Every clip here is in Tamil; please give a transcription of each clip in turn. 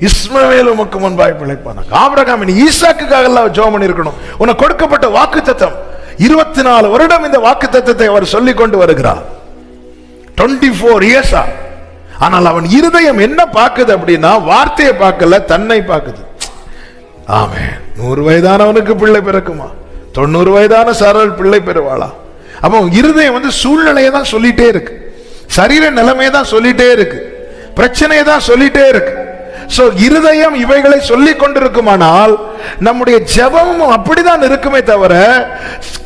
இஸ்மவேல் உமக்கு முன்பாய் பிழைப்பானாக. ஆபிரகாம் நீ ஈசாக்குக்காக எல்லாம் ஜெபம் பண்ணி இருக்கணும். உனக்கு கொடுக்கப்பட்ட வாக்குத்தத்தம் 24 வருடம் இந்த வாக்குத்தத்தத்தை அவர் சொல்லிக் கொண்டு வருகிறார். 24 இயர்ஸா. ஆனால் அவன் இருதயம் என்ன பார்க்குது அப்படின்னா, வார்த்தையை பார்க்கல, தன்னை பார்க்குது. ஆமென். 100 வயதானவனுக்கு பிள்ளை பிறக்குமா? 90 வயதான சாராள் பிள்ளை பெறுவாளா? அப்போ இருதயம் சூழ்நிலையை தான் சொல்லிட்டே இருக்கு, சரீர நிலைமையை தான் சொல்லிட்டே இருக்கு, பிரச்சனையை தான் சொல்லிட்டே இருக்கு. சோ இருதயம் இவைகளை சொல்லிக் கொண்டிருக்குமானால் நம்முடைய ஜெபமும் அப்படிதான் இருக்குமே தவிர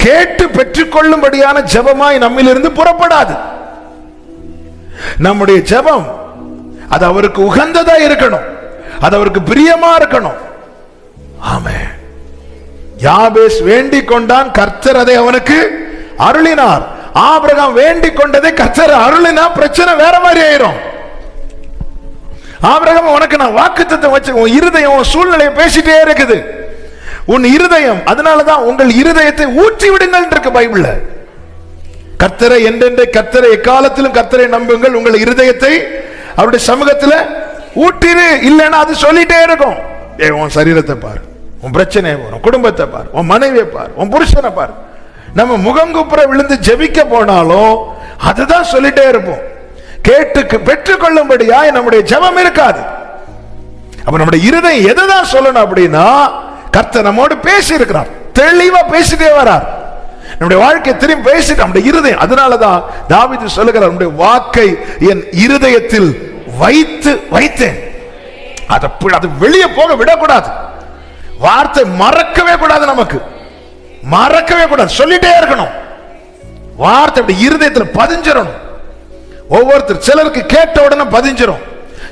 கேட்டு பெற்றுக்கொள்ளும்படியான ஜெபமாய் நம்மிலிருந்து புறப்படாது. நம்முடைய ஜெபம் அது அவருக்கு உகந்ததா இருக்கணும், அது அவருக்கு பிரியமா இருக்கணும். ஆமென். யாபேஸ் வேண்டிக் கொண்டான், கர்த்தர் அதை அவனுக்கு அருளினார். ஆபிரகாம் வேண்டிக் கொண்டதை கர்த்தர் அருளினா பிரச்சனை வேற மாதிரி ஆயிரும். ஆபிரகாம் உனக்கு நான் வாக்குத்தத்தம் வச்சு, உன் இருதயம் உன் சூழ்நிலையை பேசிட்டே இருக்குது. உன் இருதயம், அதனாலதான் உங்கள் இருதயத்தை ஊற்றி விடுங்கள் இருக்கு பைபிள்ல. கர்த்தரை என்றென்று, கர்த்தரை எக்காலத்திலும் கர்த்தரை நம்புங்கள், உங்கள் இருதயத்தை அவருடைய சமூகத்தில் ஊற்றிரு. இல்லைன்னா அது சொல்லிட்டே இருக்கும். உன் சரீரத்தை பாரு, உன் பிரச்சனையை பாரு, உன் குடும்பத்தை பாரு, உன் மனைவியை பாரு, உன் புருஷனை பாரு. நம்ம முகங்குப்புற விழுந்து ஜெபிக்க போனாலும் அதுதான் சொல்லிட்டே இருப்போம். கேட்டு பெற்றுக்கொள்ளும்படியாய் நம்முடைய ஜெபம் இருக்காது. அப்ப நம்முடைய இருதயம் எதைதான் சொல்லணும் அப்படின்னா, கர்த்தர் நம்மோடு பேசி இருக்கிறார், தெளிவா பேசிட்டே வரார். நம்முடைய வாழ்க்கை திரும்பி பேசிட்டு நம்முடைய இருதயம். அதனாலதான் தாவீது சொல்லுகிறார், நம்முடைய வாக்கை என் இருதயத்தில் வைத்தேன். அது வெளியே போக விடக்கூடாது. வார்த்தை மறக்கவே கூடாது, நமக்கு மறக்கவே கூடாது, சொல்லிட்டே இருக்கணும். வார்த்தை அப்படி இருதயத்தில் பதிஞ்சிடணும். ஒவ்வொருத்தர், சிலருக்கு கேட்ட உடனே பதிஞ்சிடும்,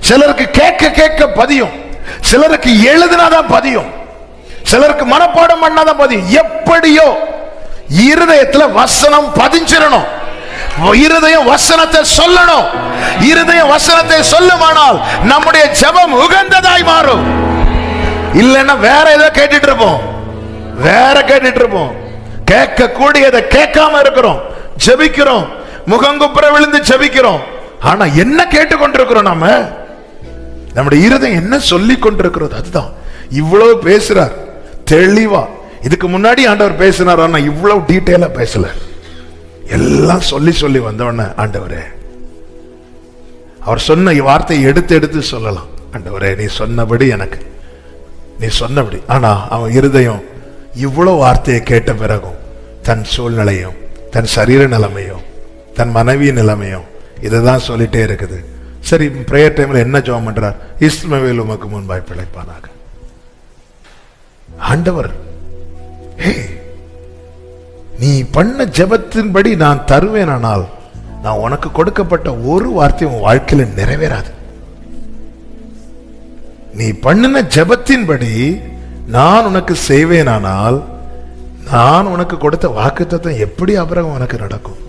சிலருக்கு கேட்க கேட்க பதியும், சிலருக்கு எழுதினாதான் பதியும், சிலருக்கு மனப்பாடம் பண்ணாதான் பதியும். எப்படியோ இருதயத்துல வசனம் பதிஞ்சிடணும். இருதயம் வசனத்தை சொல்லணும். இருதயம் வசனத்தை சொல்லுமானால் நம்முடைய ஜெபம் உகந்ததாய் மாறும். இல்லைன்னா வேற ஏதோ கேட்டுட்டு இருப்போம், வேற கேட்டுட்டு இருப்போம். கேட்க கூடியதை கேட்காம இருக்கிறோம், ஜெபிக்கிறோம், முகங்குப்புற விழுந்து ஜெபிக்கிறோம். ஆனா என்ன கேட்டுக்கொண்டிருக்கிறோம்? நாம நம்முடைய இருதயம் என்ன சொல்லிக் கொண்டிருக்கிறது? அதுதான் இவ்வளவு பேசுறார் தெளிவா. இதுக்கு முன்னாடி ஆண்டவர் பேசினார், ஆனா இவ்வளவு டீட்டெயிலா பேசல. எல்லாம் சொல்லி சொல்லி வந்தவன, ஆண்டவரே அவர் சொன்ன வார்த்தையை எடுத்து எடுத்து சொல்லலாம். ஆண்டவரே நீ சொன்னபடி, எனக்கு நீ சொன்னபடி. ஆனா அவன் இருதயம் இவ்வளவு வார்த்தையை கேட்ட பிறகும் தன் சூழ்நிலையும், தன் சரீர நிலைமையும், தன் மனைவி நிலைமையும் இதைதான் சொல்லிட்டே இருக்குது. சரி, பிரேயர் டைம்ல என்ன ஜெபம் பண்றார்? இஸ்மவேல் உமக்கு முன்பாய் பிழைப்பானாக. ஆண்டவர், நீ பண்ண ஜெபத்தின்படி நான் தருவேனானால் நான் உனக்கு கொடுக்கப்பட்ட ஒரு வார்த்தை உன் வாழ்க்கையில நிறைவேறாது. நீ பண்ணின ஜெபத்தின்படி நான் உனக்கு செய்வேனானால் நான் உனக்கு கொடுத்த வாக்குத்தத்தம் எப்படி அப்புறம் உனக்கு நடக்கும்?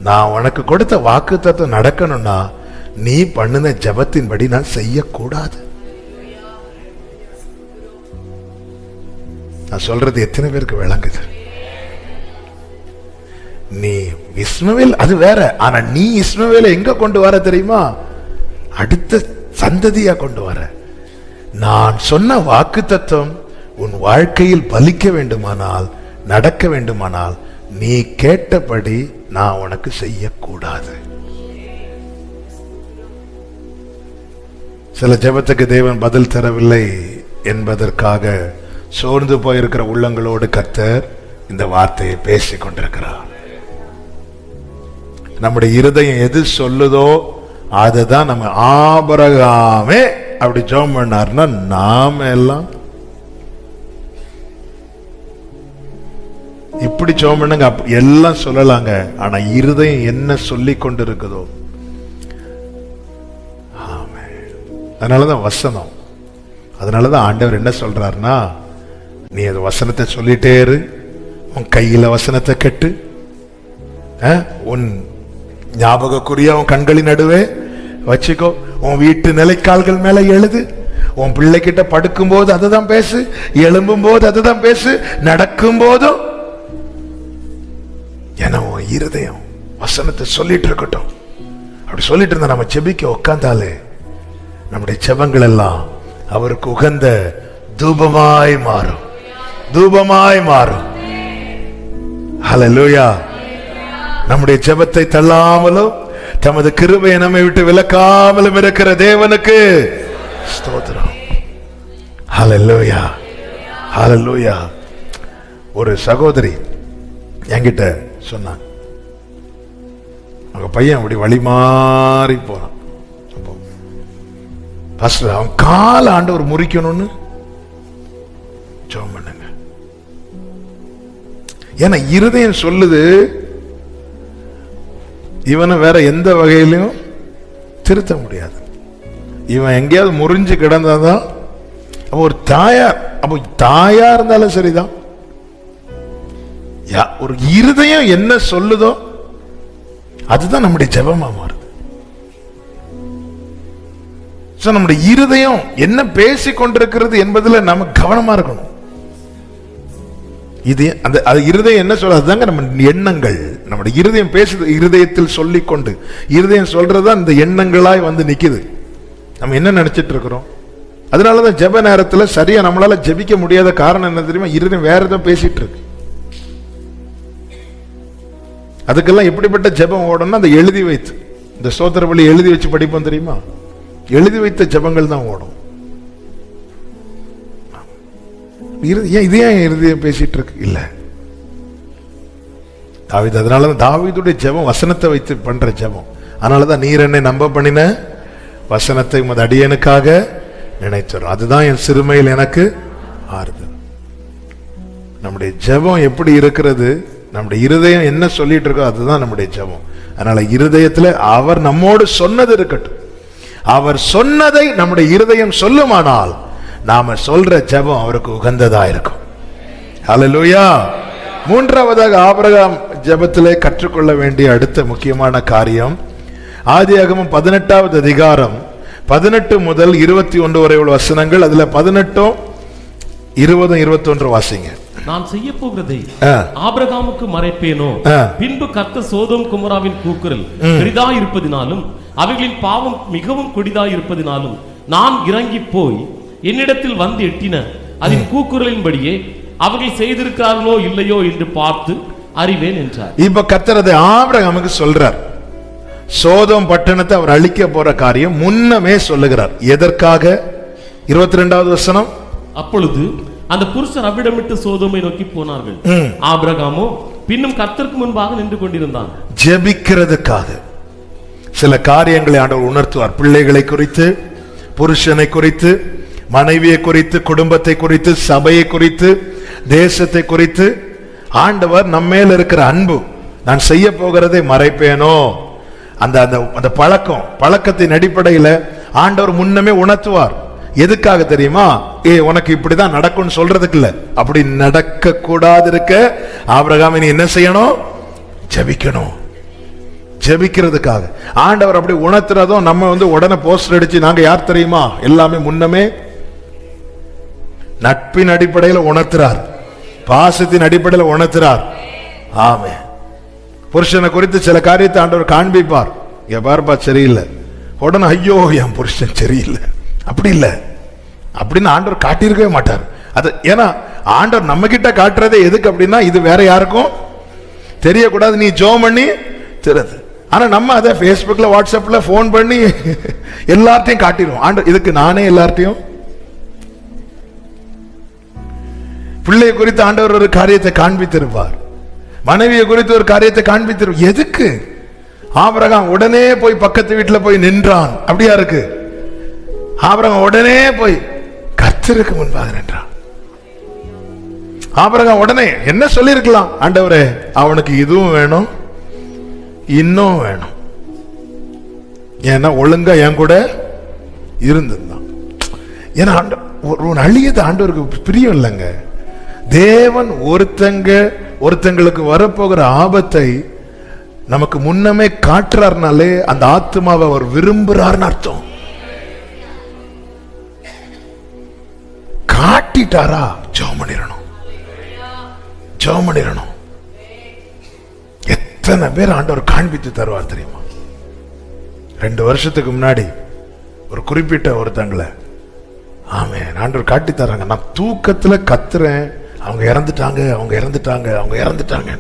நான் உனக்கு கொடுத்த வாக்குத்தத்தம் நடக்கணும்னா நீ பண்ணின ஜெபத்தின்படி நான் செய்யக்கூடாது. நான் சொல்றது எத்தனை பேருக்கு விளங்குது? நீ இஸ்மவேல் அது வேற, ஆனா நீ இஸ்மவேலை எங்க கொண்டு வர தெரியுமா? அடுத்த சந்ததியா கொண்டு வர. நான் சொன்ன வாக்குத்தத்தம் உன் வாழ்க்கையில் பலிக்க வேண்டுமானால், நடக்க வேண்டுமானால் நீ கேட்டபடி நான் உனக்கு செய்யக்கூடாது. சில ஜெபத்துக்கு தேவன் பதில் தரவில்லை என்பதற்காக சோர்ந்து போயிருக்கிற உள்ளங்களோடு கர்த்தர் இந்த வார்த்தையை பேசிக் கொண்டிருக்கிறார். நம்முடைய இருதயம் எது சொல்லுதோ அதுதான். நம்ம ஆபிரகாமே அப்படி ஜெபம் பண்ணார்னா நாம எல்லாம் இப்படி ஜெபம் பண்ணுங்க எல்லாம் சொல்லலாங்க. ஆனா இருதயம் என்ன சொல்லி கொண்டு இருக்குதோ, அதனாலதான் வசனம். அதனாலதான் ஆண்டவர் என்ன சொல்றாருன்னா, நீ அது வசனத்தை சொல்லிட்டே இரு. உன் கையில வசனத்தை கட்டு, உன் ஞாபகக்குரிய உன் கண்களின் நடுவே வச்சுக்கோ. உன் வீட்டு நிலைக்கால்கள் மேல எழுது. உன் பிள்ளை கிட்ட படுக்கும் போது அதுதான் பேசு, எழும்பும் போது அதுதான் பேசு, நடக்கும் போதும். ஏன்னா உன் இருதயம் வசனத்தை சொல்லிட்டு இருக்கட்டும். அப்படி சொல்லிட்டு இருந்தா நம்ம ஜெபிக்க உட்கார்ந்தாலே நம்முடைய ஜெபங்கள் எல்லாம் அவருக்கு உகந்த தூபமாய் மாறும், தூபமாய் மாறும். ஹல்லேலூயா. நம்முடைய ஜெபத்தை தள்ளாமலும் தமது கிருபையை நம்மை விட்டு விலக்காமலும் இருக்கிற தேவனுக்கு ஸ்தோத்திரம். ஹல்லேலூயா, ஹல்லேலூயா. ஒரு சகோதரி என்கிட்ட சொன்னாங்க, அவங்க பையன் அப்படி வழி மாறி போறான். பாஸ்டர், அவன் கால ஆண்டவர் முறிக்கணும்னு ஜெபம் பண்ணுங்க. ஏன்னா இருதயம் சொல்லுது இவனை வேற எந்த வகையிலும் திருத்த முடியாது. இவன் எங்கேயாவது முறிஞ்சு கிடந்தாதான். அப்ப ஒரு தாயார், அப்போ தாயா இருந்தாலும் சரிதான், ஒரு இருதயம் என்ன சொல்லுதோ அதுதான் நம்முடைய ஜெபமா மாறுது. நம்முடைய இருதயம் என்ன பேசிக் கொண்டிருக்கிறது என்பதுல நம்ம கவனமா இருக்கணும். இது அந்த இருதயம் என்ன சொல்றது, அதுதாங்க நம்ம எண்ணங்கள். நம்முடைய இருதயம் பேசுது, இருதயத்தில் சொல்லிக்கொண்டு இருதயம் சொல்றதுதான் இந்த எண்ணங்களாய் வந்து நிக்குது. நம்ம என்ன நினைச்சிட்டு இருக்கிறோம்? அதனாலதான் ஜெப நேரத்துல சரியா நம்மளால ஜெபிக்க முடியாத காரணம் என்ன தெரியுமா? இருதயம் வேற ஏதோ பேசிட்டு இருக்கு. அதுக்கெல்லாம் எப்படிப்பட்ட ஜெபம் ஓடணும்னா, அந்த எழுதி வைத்து, இந்த ஸ்தோத்திர பலி எழுதி வச்சு படிப்போம் தெரியுமா? எழுதி வைத்த ஜெபங்கள் தான் ஓடும். இது ஏன் இருதயம் பேசிட்டு இருக்கு? இல்ல தாவீது, அதனாலதான் தாவீதுடைய ஜெபம் வசனத்தை வைத்து பண்ற ஜெபம். அதனாலதான் நீர் என்னை நம்ப பண்ணின வசனத்தை உமது அடியனுக்காக நினைத்தரும், அதுதான் என் சிறுமையில் எனக்கு ஆறுதல். நம்முடைய ஜெபம் எப்படி இருக்கிறது, நம்முடைய இருதயம் என்ன சொல்லிட்டு இருக்கோ அதுதான் நம்முடைய ஜெபம். அதனால இருதயத்துல அவர் நம்மோடு சொன்னது இருக்கட்டும். அவர் சொன்னதை நம்முடைய இருதயம் சொல்லுமானால் நாம சொல்ற ஜெபம் அவருக்கு உகந்ததா இருக்கும். ஹல்லேலூயா. மூன்றாவதாக ஆபிரகாம் ஜெபத்திலே கற்றுக்கொள்ள வேண்டிய அடுத்த முக்கியமான காரியம், ஆதியாகமம் 18வது அதிகாரம் 18 முதல் 21 வரை உள்ள வசனங்கள். அதுல 18, 20, 21 வாசிங்க. நான் செய்ய போகிறதை ஆபிரகாமுக்கு மறைப்பேனோ? பின்பு கர்த்தர் சோதோம் குமோராவின் கூக்குரல் பெரிதா இருப்பதினாலும் அவைகளின் பாவம் மிகவும் கொடிதா இருப்பதினாலும் நான் இறங்கி போய் என்னிடத்தில் வந்து எட்டின அதன் கூக்குரலின்படியே அவர்கள் செய்திருக்கிறார்களோ இல்லையோ என்று பார்த்து அறிவேன் என்றார். இப்ப கர்த்தர் அதை ஆபிரகாமுக்கு சொல்றார். சோதோம் பட்டணத்தை அவர் அழிக்க போற காரியம் முன்னமே சொல்லுகிறார். எதற்காக? 22வது வசனம். அப்பொழுது அந்த புருஷர் அவ்விடமிட்டு சோதோமை நோக்கி போனார்கள். ஆபிரகாமோ பின்னும் கர்த்தருக்கு முன்பாக நின்று கொண்டிருந்தான். ஜெபிக்கிறதுக்காக சில காரியங்களை ஆண்டவர் உணர்த்துவார். பிள்ளைகளை குறித்து, புருஷனை குறித்து, மனைவியை குறித்து, குடும்பத்தை குறித்து, சபையை குறித்து, தேசத்தை குறித்து ஆண்டவர் நம்மேல் இருக்கிற அன்பு, நான் செய்ய போகிறதை மறைப்பேனோ, அந்த அந்த பழக்கத்தின் அடிப்படையில் ஆண்டவர் முன்னமே உணர்த்துவார். எதுக்காக தெரியுமா? உனக்கு இப்படிதான் நடக்கும்னு சொல்றதுக்கு இல்ல, அப்படி நடக்க கூடாது இருக்க ஆபிரகாம் நீ என்ன செய்யணும்? ஜெபிக்கணும். ஜெபிக்கிறதுக்காக ஆண்டவர் அப்படி உணர்த்துறதும் நம்ம உடனே போஸ்டர் அடிச்சு நாங்க யார் தெரியுமா, எல்லாமே முன்னமே நட்பின் அடிப்படையில் உணர்த்துறார், பாசத்தின் அடிப்படையில் உணர்த்துறார். ஆமே. புருஷனை குறித்து சில காரியத்தை ஆண்டவர் காண்பிப்பார். இங்க பார்ப்பா சரியில்லை, உடனே ஐயோ என் புருஷன் சரியில்லை, அப்படி இல்லை அப்படின்னு ஆண்டவர் காட்டியிருக்கவே மாட்டார். அது ஏன்னா ஆண்டவர் நம்ம கிட்ட காட்டுறதே எதுக்கு அப்படின்னா, இது வேற யாருக்கும் தெரியக்கூடாது, நீ ஜெபம் பண்ணி தெரியுது. ஆனா நம்ம அதை Facebookல, வாட்ஸ்அப்ல போன் பண்ணி எல்லார்ட்டையும் காட்டிடுவோம். ஆண்டவர் இதுக்கு நானே எல்லார்ட்டையும் பிள்ளையை குறித்து ஆண்டவர் ஒரு காரியத்தை காண்பித்திருப்பார், மனைவியை குறித்து ஒரு காரியத்தை காண்பித்திருப்பார். எதுக்கு? ஆபிரகாம் உடனே போய் பக்கத்து வீட்டுல போய் நின்றான். அப்படியா இருக்கு? ஆபிரகாம் உடனே போய் கர்த்தருக்கு முன்பாக நின்றான். ஆபிரகாம் உடனே என்ன சொல்லி இருக்கலாம்? ஆண்டவரே அவனுக்கு இதுவும் வேணும் இன்னும் வேணும், ஏன்னா ஒழுங்கா என் கூட இருந்திருந்தான். ஏன்னா ஒரு அழியது ஆண்டவருக்கு பிரியம் இல்லைங்க. தேவன் ஒருத்தங்களுக்கு வரப்போகிற ஆபத்தை நமக்கு முன்னமே காட்டுறாருனாலே அந்த ஆத்மாவை அவர் விரும்புறாருன்னு அர்த்தம். காட்டிட்டாரா ஜெபம் பண்ணிரணும், ஜெபம் பண்ணிரணும். எத்தனை பேர் ஆண்டவர் காண்பித்து தருவார் தெரியுமா? 2 வருஷத்துக்கு முன்னாடி ஒரு குறிப்பிட்ட ஒருத்தங்களை ஆமென். ஆண்டவர் காட்டி தராங்க. நான் தூக்கத்துல கத்துறேன், அவங்க இறந்துட்டாங்க, அவங்க இறந்துட்டாங்க, அவங்க இறந்துட்டாங்க.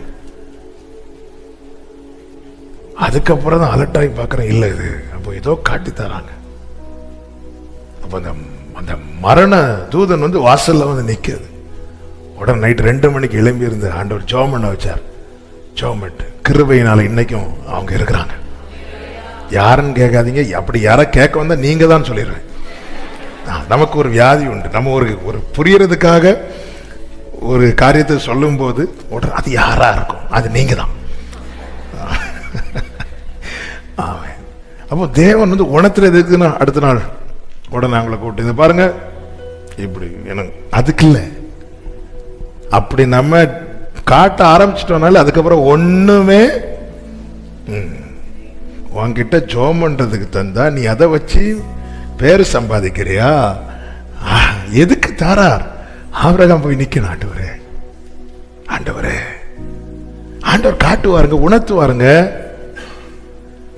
அதுக்கப்புறம் தான் அலர்ட் ஆகி பார்க்குறேன், இல்லை இது அப்போ ஏதோ காட்டி தராங்க. அப்போ அந்த மரண தூதன் வந்து வாசல்ல வந்து நிற்குது. உடனே நைட் 2 மணிக்கு எழும்பி இருந்து ஆண்டவர் ஜெபம் பண்ண வச்சார். ஜெபம் பண்ணிட்டு கிருபையினால இன்னைக்கும் அவங்க இருக்கிறாங்க. யாருன்னு கேட்காதீங்க, அப்படி யாரை கேட்க வந்தா நீங்க தான் சொல்லிடுறேன். நமக்கு ஒரு வியாதி உண்டு, நம்ம ஒரு புரியறதுக்காக ஒரு காரியத்தை சொல்லும் போது அது யாரா இருக்கும், அது நீங்க தான். அப்போ தேவன் வந்து உணர்த்துறது எதுக்குன்னா அடுத்த நாள் உடனே அவங்களை கூப்பிட்டு இதை பாருங்க இப்படி எனக்கு அதுக்கு இல்லை, அப்படி நம்ம காட்ட ஆரம்பிச்சிட்டோம்னால அதுக்கப்புறம் ஒண்ணுமே உன்கிட்ட ஜெபம் பண்றதுக்கு தந்தா நீ அதை வச்சு பேரு சம்பாதிக்கிறியா? எதுக்கு தாரார்? ஆபிரகாம் போய் நிக்கணும். ஆண்டவரே ஆண்டவரே ஆண்டவர் காட்டுவாருங்க, உணர்த்துவாருங்க.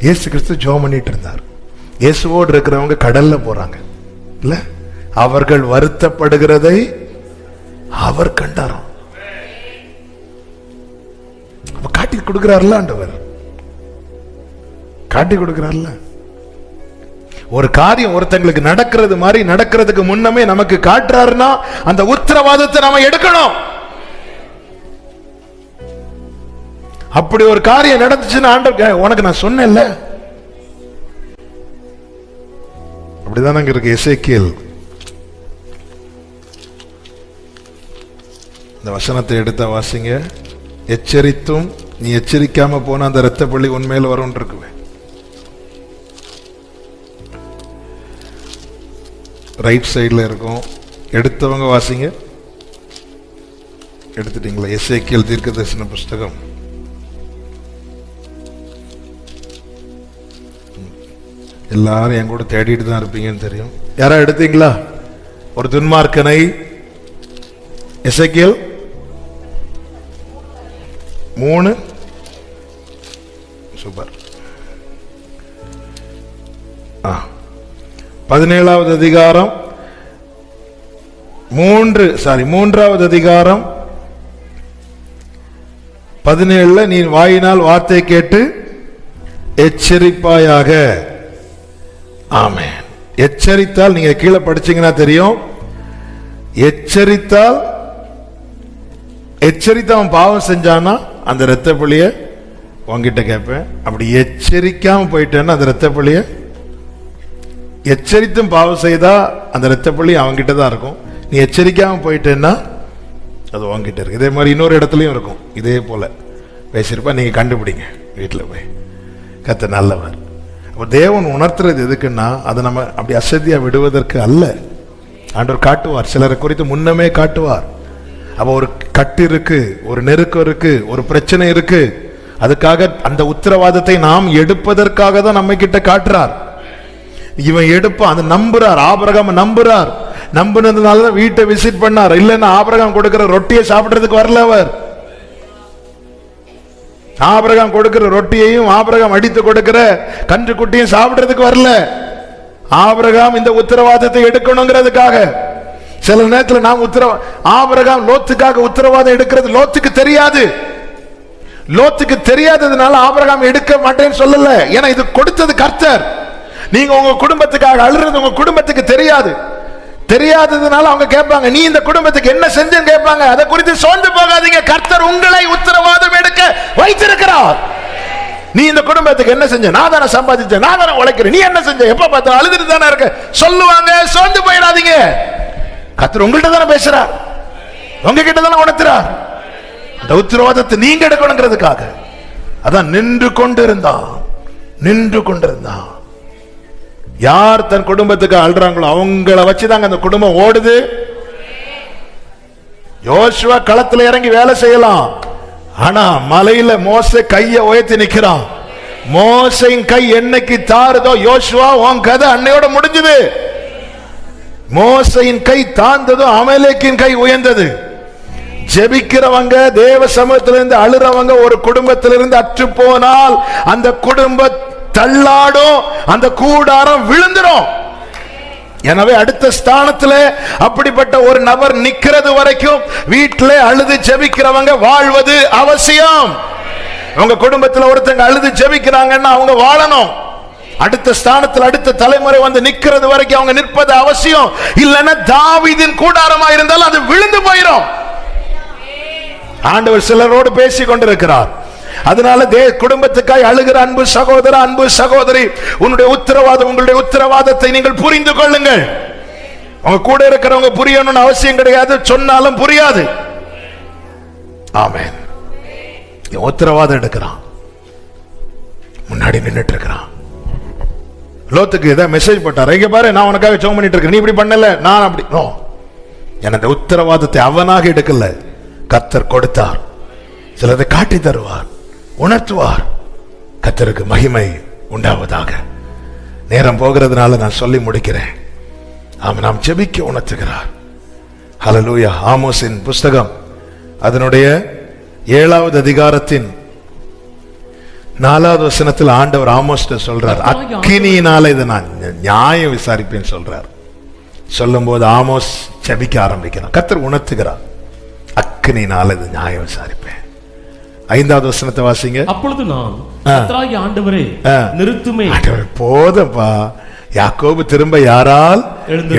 இயேசு கிறிஸ்து ஜெபம் பண்ணிட்டு இருந்தார். இயேசுவோடு இருக்கிறவங்க கடல்ல போறாங்க இல்ல, அவர்கள் வருத்தப்படுகிறதை அவர் கண்டாராம். காட்டி கொடுக்கிறார்ல ஆண்டவர், காட்டி கொடுக்கிறார்ல. ஒரு காரியம் ஒருத்தங்களுக்கு நடக்கிறது மாதிரி நடக்கிறதுக்கு முன்னமே நமக்கு காட்டுறாருன்னா அந்த உத்தரவாதத்தை நாம எடுக்கணும். அப்படி ஒரு காரியம் நடந்துச்சுன்னா ஆண்டவர் உனக்கு நான் சொன்னேன்ல. அப்படிதான் இருக்கு எசேக்கியேல். இந்த வசனத்தை எடுத்த வாசிங்க. எச்சரித்தும் நீ எச்சரிக்காம போன அந்த இரத்த பள்ளி உண்மையில வரும் இருக்குவே. ரைட் சைட்ல இருக்கும். எடுத்தவங்க வாசிங்க. எடுத்துட்டீங்களா? எசேக்கியேல் தீர்க்கதரிசன புஸ்தகம். எல்லாரும் என் கூட தேடிட்டு தான் இருப்பீங்கன்னு தெரியும். யாரா எடுத்தீங்களா? ஒரு துன்மார்க்கனை எசேக்கியேல் 3 சூப்பர். 17வது அதிகாரம் 3வது அதிகாரம் 17 நீ வாயினால் வார்த்தை கேட்டு எச்சரிப்பாயாக. ஆமென். எச்சரித்தால் நீங்க கீழே படிச்சீங்கன்னா தெரியும். எச்சரித்தவன் பாவம் செஞ்சானா அந்த இரத்த பழிய உங்ககிட்ட கேட்பேன். அப்படி எச்சரிக்காம போயிட்டேன்னா அந்த இரத்த பழிய, எச்சரித்தும் பாவம் செய்தா அந்த இரத்த பழி அவங்கிட்ட தான் இருக்கும். நீ எச்சரிக்காம போயிட்டேன்னா அது உங்ககிட்ட இருக்கு. இதே மாதிரி இன்னொரு இடத்துலயும் இருக்கும். இதே போல பேசியிருப்பா, நீங்க கண்டுபிடிங்க வீட்டில் போய். கர்த்தர் நல்லவர். அப்போ தேவன் உணர்த்துறது எதுக்குன்னா அதை நம்ம அப்படி அசதியா விடுவதற்கு அல்ல. ஆண்டவர் காட்டுவார், சிலரை குறித்து முன்னமே காட்டுவார். அப்போ ஒரு கட்டு இருக்கு, ஒரு நெருக்கம் இருக்கு, ஒரு பிரச்சனை இருக்கு, அதுக்காக அந்த உத்தரவாதத்தை நாம் எடுப்பதற்காக தான் நம்ம கிட்ட காட்டுறார். இவன் எடுப்பான், அதை நம்புறார். ஆபிரகாம் நம்புறார். நம்பினதுனாலதான் வீட்டை விசிட் பண்ணார். இல்லைன்னா ஆபிரகாம் கொடுக்கிற ரொட்டியை சாப்பிடுறதுக்கு வரல. அவர் ஆபிரகாம் கொடுக்கிற ரொட்டியையும் ஆபிரகாம் அடித்து கொடுக்கிற கன்று குட்டியும் சாப்பிடுறதுக்கு வரல. ஆபிரகாம் இந்த உத்தரவாதத்தை எடுக்கணுங்கிறதுக்காக. சில நேரத்தில் நாம் ஆபிரகாம் லோத்துக்காக உத்தரவாதம் எடுக்கிறது லோத்துக்கு தெரியாது. லோத்துக்கு தெரியாததுனால ஆபிரகாம் எடுக்க மாட்டேன்னு சொல்லல. ஏன்னா இது கொடுத்தது கர்த்தர். நீங்க உங்க குடும்பத்துக்காக அழுறது உங்க குடும்பத்துக்கு தெரியாது. தெரியாததுனால அவங்க கேட்பாங்க, நீ இந்த குடும்பத்துக்கு என்ன செஞ்சேன்னு கேட்பாங்க. அதை குறித்து சோர்ந்து போகாதீங்க. கர்த்தர் உங்களை உத்தரவாதம் எடுக்க வைத்திருக்கிறார். நீ இந்த குடும்பத்துக்கு என்ன செஞ்ச? நான் தானே சம்பாதிச்சேன், நான் தானே உழைக்கிறேன், நீ என்ன செஞ்ச? எப்ப பார்த்தா அழுதுட்டு தானே இருக்க சொல்லுவாங்க. சோர்ந்து போயிடாதீங்க. கர்த்தர் உங்கள்கிட்ட தானே பேசுறார், உங்ககிட்ட தானே உணர்த்துறார். அந்த உத்தரவாதத்தை நீங்க எடுக்கணுங்கிறதுக்காக அதான் நின்று கொண்டிருந்தான். யார் தன் குடும்பத்துக்கு அழுறாங்களோ அவங்கள வச்சுதாங்க அந்த குடும்பம் ஓடுது. யோசுவா களத்துல இறங்கி வேலை செய்யலாம், ஆனா மலையில மோசே கைய உயர்த்தி நிக்கிறான். மோசையின் கை என்னைக்கு தாருதோ யோசுவா உன் கதை அன்னையோட முடிஞ்சது. மோசையின் கை தாழ்ந்ததோ அமலேக்கின் கை உயர்ந்தது. ஜெபிக்கிறவங்க, தேவ சமூகத்திலிருந்து அழுறவங்க ஒரு குடும்பத்திலிருந்து அற்று போனால் அந்த குடும்ப தள்ளாடும், அந்த கூடாரம் விழுந்துரும். எனவே அடுத்த ஸ்தானத்துல அப்படிப்பட்ட ஒரு நபர் நிக்கிறது வரைக்கும் வீட்டிலே அழுது ஜெபிக்கிறவங்க வாழ்வது அவசியம். உங்க குடும்பத்துல ஒருத்தங்க அழுது ஜெபிக்கிறாங்கன்னா அவங்க வாழணும். அடுத்த ஸ்தானத்தில் அடுத்த தலைமுறை வந்து நிக்கிறது வரைக்கும் அவங்க நிற்பது அவசியம். இல்லைன்னா தாவீதின் கூடாரமா இருந்தாலும் அது விழுந்து போயிடும். ஆண்டவர் சிலரோடு பேசிக் கொண்டிருக்கிறார். அதனால குடும்பத்துக்காய் அழுகிற அன்பு சகோதர, அன்பு சகோதரி, உன்னுடைய உத்தரவாதம், உங்களுடைய உத்தரவாதத்தை நீங்கள் புரிந்து கொள்ளுங்கள். உங்க கூட இருக்கிறவங்க புரியணும்னு அவசியம் கிடையாது, சொன்னாலும் புரியாது. ஆமென். உத்தரவாதம் எடுக்கிறான், முன்னாடி நின்னுட்டு இருக்கிறான். லோத்துக்கு ஏதாவது மெசேஜ் போட்டார், இங்க பாரு நான் உனக்காக ஜெபம் பண்ணிட்டு இருக்கேன், நீ இப்படி பண்ணல, நான் அப்படி. எனக்கு உத்தரவாதத்தை அவனாக எடுக்கல, கர்த்தர் கொடுத்தார். சிலதை காட்டி தருவார், உணர்த்துவார். கர்த்தருக்கு மகிமை உண்டாவதாக. நேரம் போகிறதுனால நான் சொல்லி முடிக்கிறேன். நாம் ஜெபிக்க உணர்த்துகிறார். ஹல்லேலூயா. ஆமோஸின் புஸ்தகம் அதனுடைய 7வது அதிகாரத்தின் 4வது வசனத்தில் ஆண்டவர் ஆமோஸ்ட சொல்றார், அக்கினியினால இதை நான் நியாயம் விசாரிப்பேன் சொல்றார். சொல்லும் போது ஆமோஸ் ஜெபிக்க ஆரம்பிக்கிறான். கர்த்தர் உணர்த்துகிறார், அக்கினியினால இது நியாயம் விசாரிப்பேன். 5வது வசனத்தை வாசிங்க. அப்பொழுது நான், கர்த்தராகிய ஆண்டவரே நிறுத்துமே. போதப்பா, யாக்கோபு திரும்ப யாரால்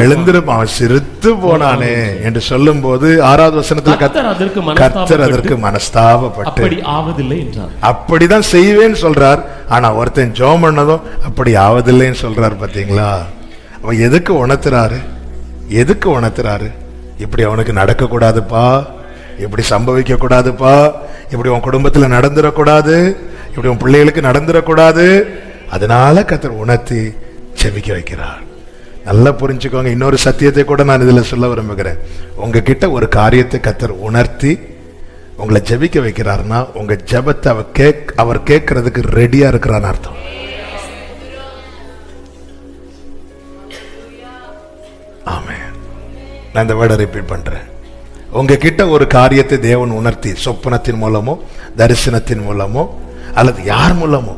எழுந்திரும், அவன் சிரித்து போனானே என்று சொல்லும் போது 6வது வசனத்தில் கர்த்தர் அதற்கு மனஸ்தாபப்பட்டு அப்படி ஆவதில்லை என்றார். அப்படிதான் செய்வேன்னு சொல்றார். ஆனா ஒருத்தன் ஜெபம் பண்ணதும் அப்படி ஆவதில்லைன்னு சொல்றார். பாத்தீங்களா? அவன் எதுக்கு உணர்த்துறாரு? எதுக்கு உணர்த்துறாரு? இப்படி அவனுக்கு நடக்க கூடாதுப்பா, இப்படி சம்பவிக்க கூடாதுப்பா, இப்படி உன் குடும்பத்தில் நடந்துடக்கூடாது, இப்படி உன் பிள்ளைகளுக்கு நடந்துடக்கூடாது. அதனால கர்த்தர் உணர்த்தி ஜெபிக்க வைக்கிறார். நல்லா புரிஞ்சுக்கோங்க. இன்னொரு சத்தியத்தை கூட நான் இதுல சொல்ல விரும்புகிறேன். உங்ககிட்ட ஒரு காரியத்தை கர்த்தர் உணர்த்தி உங்களை ஜெபிக்க வைக்கிறார்னா உங்க ஜெபத்தை அவர் கேட்கறதுக்கு ரெடியா இருக்கிறான்னு அர்த்தம். ஆமென். நான் இந்த வேர்டை ரிப்பீட் பண்றேன். உங்ககிட்ட ஒரு காரியத்தை தேவன் உணர்த்தி, சொப்பனத்தின் மூலமோ தரிசனத்தின் மூலமோ அல்லது யார் மூலமோ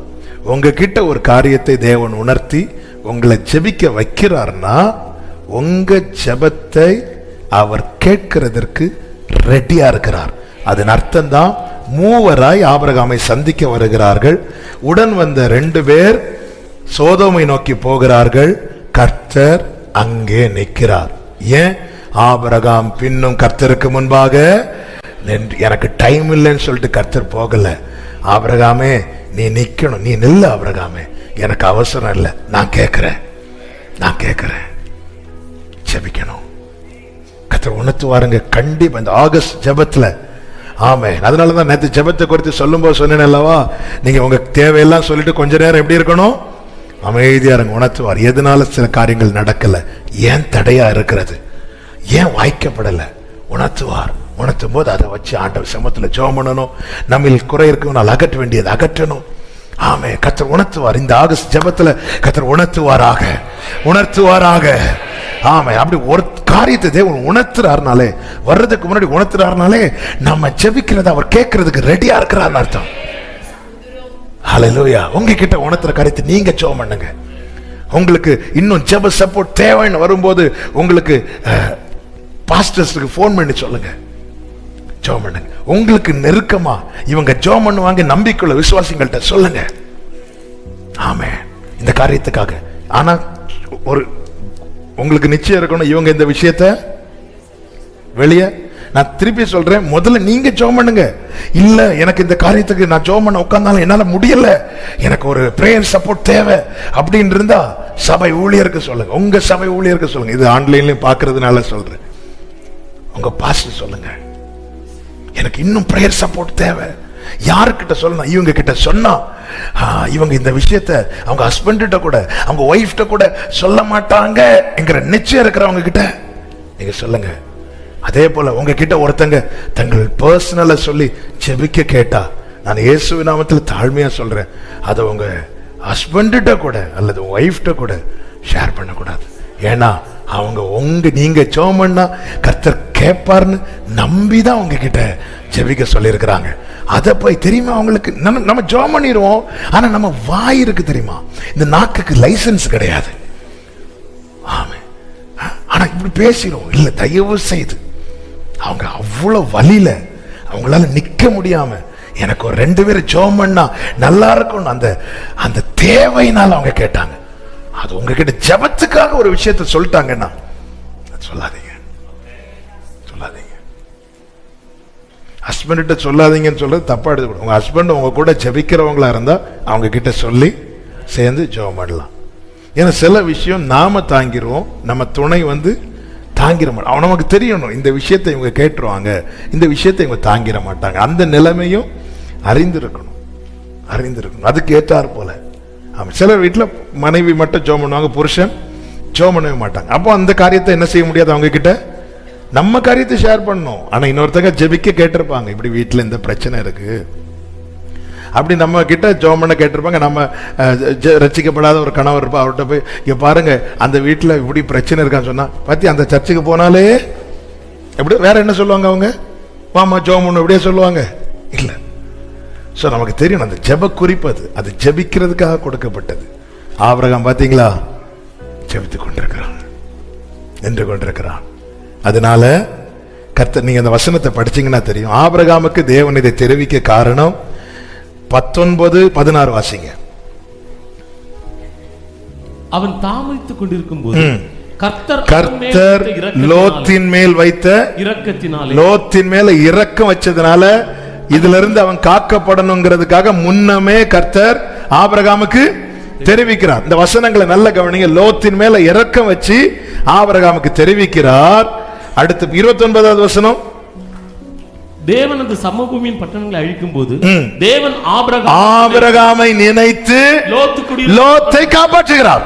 உங்ககிட்ட ஒரு காரியத்தை தேவன் உணர்த்தி உங்களை ஜெபிக்க வைக்கிறார்னா உங்க ஜெபத்தை அவர் கேட்கிறதற்கு ரெடியா இருக்கிறார். அதன் அர்த்தம் தான் மூவராய் ஆபிரகாமை சந்திக்க வருகிறார்கள். உடன் வந்த 2 பேர் சோதோமை நோக்கி போகிறார்கள். கர்த்தர் அங்கே நிற்கிறார். ஏன்? ஆபிரகாம் பின்னும் கர்த்தருக்கு முன்பாக எனக்கு டைம் இல்லைன்னு சொல்லிட்டு கர்த்தர் போகல. ஆபிரகாமே நீ நிக்கணும், நீ நில்ல ஆபிரகாமே, எனக்கு அவசரம் இல்லை, நான் கேட்கிறேன் ஜெபிக்கணும். கர்த்தர் உணர்த்துவாருங்க கண்டிப்பா இந்த ஆகஸ்ட் ஜெபத்துல. ஆமென். அதனாலதான் நேற்று ஜெபத்தை குறித்து சொல்லும் போது சொன்னேன் அல்லவா, நீங்க உங்க தேவையெல்லாம் சொல்லிட்டு கொஞ்ச நேரம் எப்படி இருக்கணும்? அமைதியா இருங்க. உணர்த்துவார். எதனால சில காரியங்கள் நடக்கல, ஏன் தடையா இருக்கிறது, ஏன் வாய்க்கப்படல, உணர்த்துவார். உணர்த்தும் போது அதை வச்சு ஆண்டவர் சமத்துல ஜெபம் பண்ணணும். நம்மில் குறை இருக்கணும், அகற்ற வேண்டியது அகற்றணும். ஆமே. கர்த்தர் உணர்த்துவார். இந்த ஆகஸ்ட் ஜெபத்துல கர்த்தர் உணர்த்துவாராக. ஆமே. அப்படி ஒரு காரியத்தை தேவன் உணர்த்துறாருனாலே, வர்றதுக்கு முன்னாடி உணர்த்துறாருனாலே நம்ம ஜெபிக்கிறத அவர் கேட்கறதுக்கு ரெடியா இருக்கிறார்னு அர்த்தம். ஹல்லேலூயா. உங்ககிட்ட உணர்த்துற காரியத்தை நீங்க ஜெபம் பண்ணுங்க. உங்களுக்கு இன்னும் ஜெப சப்போர்ட் தேவைன்னு வரும்போது உங்களுக்கு பாஸ்டர்ஸ்க்கு ஃபோன் பண்ணி சொல்லுங்க, ஜெபம் பண்ணுங்க. உங்களுக்கு நெருக்கமா இவங்க ஜெபம் பண்ணுவாங்க நம்பிக்கையுள்ள விசுவாசிகள்கிட்ட சொல்லுங்க. ஆமே. இந்த காரியத்துக்காக. ஆனா ஒரு உங்களுக்கு நிச்சயம் இருக்கணும், இவங்க இந்த விஷயத்தை வெளியே. நான் திருப்பி சொல்றேன், முதல்ல நீங்க ஜெபம் பண்ணுங்க. இல்ல எனக்கு இந்த காரியத்துக்கு நான் ஜெபம் பண்ண உட்கார்ந்தாலும் என்னால முடியல, எனக்கு ஒரு பிரேயர் சப்போர்ட் தேவை அப்படின்னு இருந்தா சபை ஊழியருக்கு சொல்லுங்க. உங்க சபை ஊழியருக்கு சொல்லுங்க. இது ஆன்லைன்லயும் பாக்குறதுனால சொல்றேன். உங்க பாஸ்டர் சொல்லுங்க, எனக்கு இன்னும் பிரேயர் சப்போர்ட் தேவை. யாருக்கிட்ட சொல்லணும்? இவங்க கிட்ட சொன்னா இவங்க இந்த விஷயத்தை அவங்க ஹஸ்பண்ட கூட அவங்க ஒய்ஃப்ட கூட சொல்ல மாட்டாங்க என்கிற நிச்சயம் இருக்கிறவங்க கிட்ட நீங்க சொல்லுங்க. அதே போல உங்ககிட்ட ஒருத்தங்க தங்கள் பர்சனல சொல்லி ஜெபிக்க கேட்டா, நான் இயேசுவின் நாமத்தில் தாழ்மையா சொல்றேன், அதை உங்க ஹஸ்பண்ட கூட அல்லது ஒய்ஃப்ட கூட ஷேர் பண்ணக்கூடாது. ஏன்னா அவங்க நீங்க ஜெபம் பண்ணா கர்த்தர் கேட்பார்னு நம்பிதான் உங்ககிட்ட ஜெபிக்க சொல்லி இருக்கிறாங்க. அதை போய் தெரியுமா அவங்களுக்கு? நம்ம ஜெபம் பண்ணிடுவோம், ஆனா நம்ம வாய் இருக்கு தெரியுமா, இந்த நாக்குக்கு லைசன்ஸ் கிடையாது. ஆமே. ஆனா இப்படி பேசிடும் இல்ல, தயவு செய்து. அவங்க அவ்வளவு வலியில அவங்களால நிக்க முடியாம எனக்கு ஒரு 2 பேரும் ஜெபம் பண்ணா நல்லா இருக்கும் அந்த அந்த தேவையினால அவங்க கேட்டாங்க. அது உங்ககிட்ட ஜெபத்துக்காக ஒரு விஷயத்தை சொல்லிட்டாங்கன்னா சொல்லாதீங்க, சொல்லாதீங்க. ஹஸ்பண்ட சொல்லாதீங்கன்னு சொல்றது தப்பா எடுத்துக்கணும். உங்க ஹஸ்பண்ட் உங்க கூட ஜெபிக்கிறவங்களா இருந்தா அவங்க கிட்ட சொல்லி சேர்ந்து ஜெபம் பண்ணலாம். ஏன்னா சில விஷயம் நாம தாங்கிடுவோம், நம்ம துணை தாங்கிட மாட்டோம். அவன் நமக்கு தெரியணும் இந்த விஷயத்தை இவங்க கேட்டுருவாங்க, இந்த விஷயத்தை இவங்க தாங்கிட மாட்டாங்க. அந்த நிலைமையும் அறிந்திருக்கணும், அறிந்திருக்கணும். அதுக்கு ஏற்றார் போல. சில வீட்டில் மனைவி மட்டும் ஜெபம் பண்ணுவாங்க, புருஷன் ஜெபம் பண்ணவே மாட்டாங்க. அப்போ அந்த காரியத்தை என்ன செய்ய முடியாது, அவங்க கிட்ட நம்ம காரியத்தை ஷேர் பண்ணணும். ஆனா இன்னொருத்தங்க ஜெபிக்க கேட்டிருப்பாங்க, இப்படி வீட்டில் இந்த பிரச்சனை இருக்கு அப்படி நம்ம கிட்ட ஜெபம் பண்ண கேட்டிருப்பாங்க. நம்ம ரட்சிக்கப்படாத ஒரு கணவர் இருப்பா, அவர்கிட்ட போய் இங்க பாருங்க அந்த வீட்டில் இப்படி பிரச்சனை இருக்கான்னு சொன்னா, பத்தி அந்த சர்ச்சுக்கு போனாலே எப்படி வேற என்ன சொல்லுவாங்க அவங்க, மாமா ஜெபம் பண்ணு இப்படியே சொல்லுவாங்க இல்ல. ஸோ நமக்கு தெரியும் அந்த ஜெப குறிப்பு அது ஜெபிக்கிறதுக்காக கொடுக்கப்பட்டது. ஆபிரகாம் பாத்தீங்களா ஜெபித்துக் கொண்டிருக்கிறான், நின்று கொண்டிருக்கிறான். அதனால கர்த்தர், நீங்க அந்த வசனத்தை படிச்சீங்கன்னா தெரியும், ஆபிரகாமுக்கு தேவன் இதை தெரிவிக்க காரணம் 19-16 வாசிங்க. அவன் தாமதித்துக் கொண்டிருக்கும் போது கர்த்தர் லோத்தின் மேல் வைத்த இரக்கத்தினாலே, லோத்தின் மேல இரக்கம் வச்சதுனால இதுல இருந்து அவன் காக்கப்படணுங்கிறதுக்காக முன்னமே கர்த்தர் ஆபிரகாமுக்கு தெரிவிக்கிறார். இந்த வசனங்களை நல்ல கவனிங்க. லோத்தின் மேல இரக்கம் வச்சு ஆபிரகாமுக்கு தெரிவிக்கிறார். அடுத்து 29வது வசனம், தேவன் அந்த சமபூமியின் பட்டணங்களை அழிக்கும் போது தேவன் ஆபிரகாமை நினைத்து லோத்தை காப்பாற்றுகிறார்.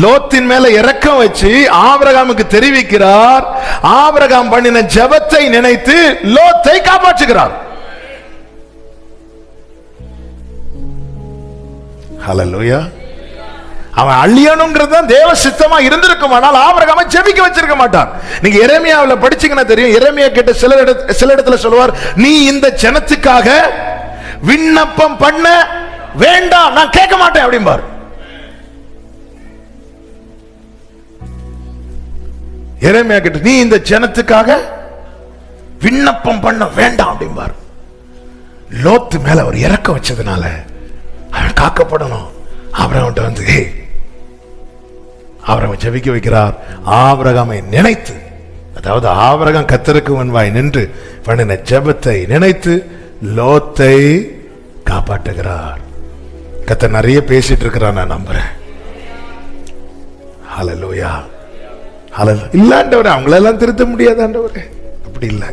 லோத்தின் மேல இரக்கம் வச்சு ஆபிரகாமுக்கு தெரிவிக்கிறார். ஆபிரகாம் பண்ணின ஜெபத்தை நினைத்து லோத்தை காப்பாற்றுகிறார். ஹல்லேலூயா. அவன் அழியணுங்கிறது தான் தேவ சித்தமா இருந்திருக்கும். ஆனால் ஆபிரகாமை ஜெபிக்க வச்சிருக்க மாட்டான். நீங்க எரேமியாவில் படிச்சீங்கன்னா தெரியும், எரேமியா கிட்ட சில இடத்துல சொல்லுவார், நீ இந்த ஜனத்துக்காக விண்ணப்பம் பண்ண வேண்டாம், நான் கேட்க மாட்டேன் அப்படிம்பார். எரேமியா கிட்ட நீ இந்த ஜனத்துக்காக விண்ணப்பம் பண்ண வேண்டாம் அப்படிம்பார். லோத்து மேல ஒரு இறக்கம் வச்சதுனால அவன் காக்கப்படணும். ஆபிரகாம் அவரை ஜெபிக்க வைக்கிறார். ஆபிரகாமை நினைத்து, அதாவது ஆபிரகாம் கர்த்தருக்கு முன்பாய் நின்று பண்ணின ஜெபத்தை நினைத்து லோத்தை காப்பாற்றுகிறார். கர்த்தர் நிறைய பேசிட்டு இருக்கிறார், நான் நம்புறேன். ஹல்லேலூயா. இல்லாண்டவரே அவங்களெல்லாம் திருத்த முடியாது ஆண்டவரே, அப்படி இல்லை.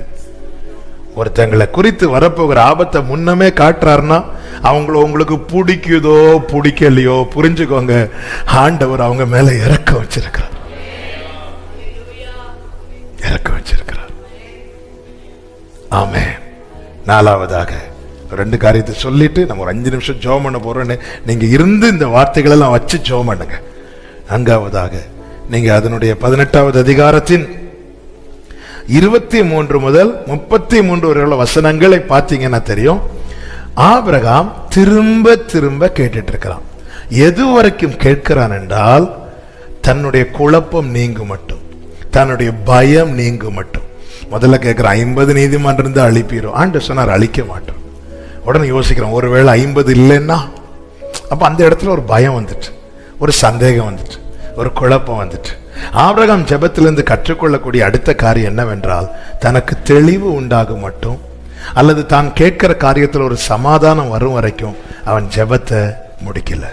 ஒருத்தங்களை குறித்து வரப்போகிற ஆபத்தை முன்னமே காட்டுறாருன்னா அவங்கள உங்களுக்கு பிடிக்குதோ பிடிக்கலையோ புரிஞ்சுக்கோங்க, ஆண்டவர் அவங்க மேல இறக்கம் வச்சிருக்கிறார், இறக்கம் வச்சிருக்கிறார். ஆமென். 4வதாக 2 காரியத்தை சொல்லிட்டு நம்ம ஒரு 5 நிமிஷம் ஜெபம் பண்ண போறோன்னு நீங்க இருந்து இந்த வார்த்தைகள் எல்லாம் வச்சு ஜெபம் பண்ணுங்க. 4வதாக நீங்க அதனுடைய 18வது அதிகாரத்தின் 23 முதல் 33 வரை உள்ள வசனங்களை பார்த்தீங்கன்னா தெரியும். ஆபிரகாம் திரும்ப திரும்ப கேட்டுட்டு இருக்கிறான். எது வரைக்கும் கேட்கிறான் என்றால், தன்னுடைய குழப்பம் நீங்கும் மட்டும், தன்னுடைய பயம் நீங்கும் மட்டும். முதல்ல கேட்கிறான், 50 நீதிமன்றம் இருந்து அழிப்பீரோ? ஆண்டவர் சொன்னார் அழிக்க மாட்டோம். உடனே யோசிக்கிறான், ஒருவேளை 50 இல்லைன்னா? அப்ப அந்த இடத்துல ஒரு பயம் வந்துட்டு, ஒரு சந்தேகம் வந்துட்டு, ஒரு குழப்பம் வந்துட்டு. ஆபிரகாம் ஜெபத்திலிருந்து கற்றுக்கொள்ளக்கூடிய அடுத்த காரியம் என்னவென்றால், தனக்கு தெளிவு உண்டாகும் மட்டும் அல்லது தான் கேட்கிற காரியத்தில் ஒரு சமாதானம் வரும் வரைக்கும் அவன் ஜெபத்தை முடிக்கல.